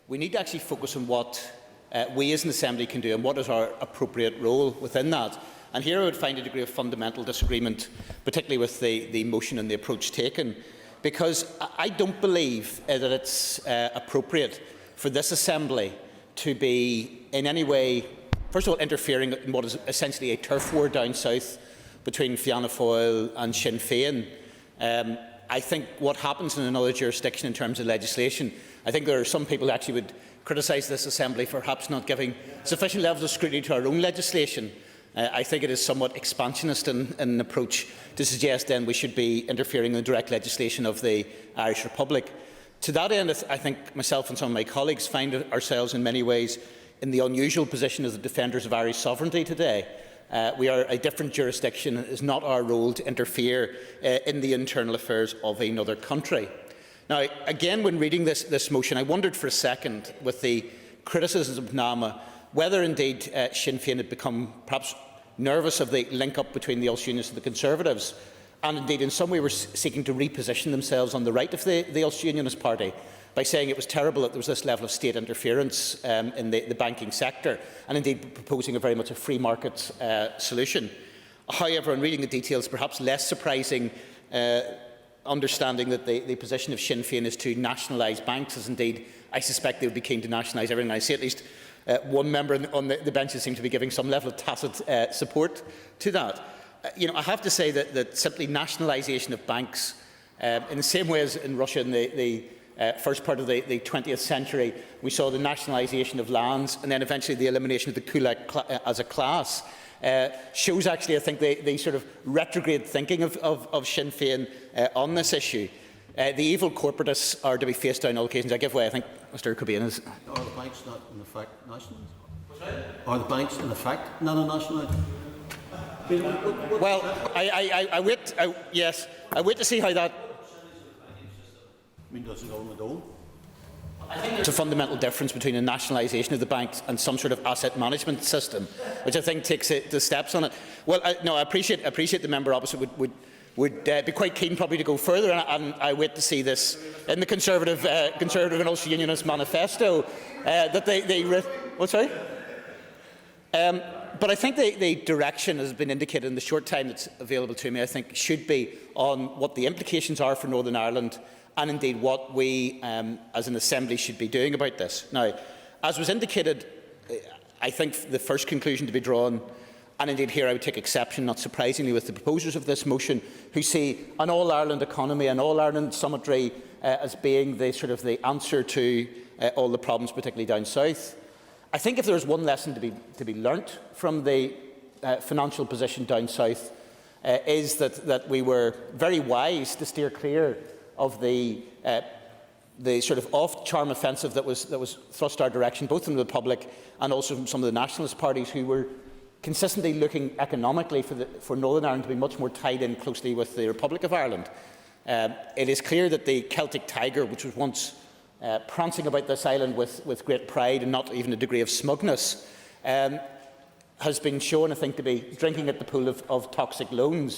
we need to actually focus on what we as an Assembly can do and what is our appropriate role within that. And here I would find a degree of fundamental disagreement, particularly with the motion and the approach taken, because I don't believe that it's appropriate for this Assembly to be in any way, first of all, interfering in what is essentially a turf war down south between Fianna Fáil and Sinn Féin. I think what happens in another jurisdiction in terms of legislation, I think there are some people who actually would criticise this Assembly for perhaps not giving sufficient levels of scrutiny to our own legislation. I think it is somewhat expansionist in an approach to suggest then we should be interfering in the direct legislation of the Irish Republic. To that end, I think myself and some of my colleagues find ourselves in many ways in the unusual position as the defenders of Irish sovereignty today. We are a different jurisdiction. It is not our role to interfere in the internal affairs of another country. Now, again, when reading this motion, I wondered for a second, with the criticisms of NAMA, whether indeed Sinn Féin had become perhaps nervous of the link-up between the Ulster Unionists and the Conservatives, and indeed in some way were seeking to reposition themselves on the right of the Ulster Unionist Party by saying it was terrible that there was this level of state interference in the banking sector, and indeed proposing a very much a free market solution. However, in reading the details, perhaps less surprising, understanding that the position of Sinn Féin is to nationalise banks, as indeed I suspect they would be keen to nationalise everything. I see at least one member on the benches seem to be giving some level of tacit support to that. I have to say that simply nationalisation of banks, in the same way as in Russia in the first part of the 20th century, we saw the nationalisation of lands and then eventually the elimination of the kulak as a class, shows actually, I think, the sort of retrograde thinking of Sinn Féin on this issue. The evil corporatists are to be faced down on all occasions. I give way, I think, Mr. Cobain is. Are the banks not in effect nationalised? Are the banks in effect not nationalised? Well, I wait. Yes, I wait to see how that. I mean, does it go on the dole? I think there's a fundamental difference between a nationalisation of the banks and some sort of asset management system, which I think takes the steps on it. Well, I appreciate the member opposite would be quite keen probably to go further, and I wait to see this in the Conservative and Ulster Unionist manifesto that they what, sorry? But I think the direction, as has been indicated in the short time that's available to me, I think should be on what the implications are for Northern Ireland and indeed what we as an Assembly should be doing about this. Now, as was indicated, I think the first conclusion to be drawn, and indeed here I would take exception, not surprisingly, with the proposers of this motion, who see an all-Ireland economy and all-Ireland summitry as being the answer to all the problems, particularly down south. I think if there is one lesson to be learnt from the financial position down south, is that we were very wise to steer clear of the sort of off-charm offensive that was thrust our direction, both from the public and also from some of the nationalist parties who were consistently looking economically for Northern Ireland to be much more tied in closely with the Republic of Ireland. It is clear that the Celtic tiger, which was once prancing about this island with great pride and not even a degree of smugness, has been shown, I think, to be drinking at the pool of toxic loans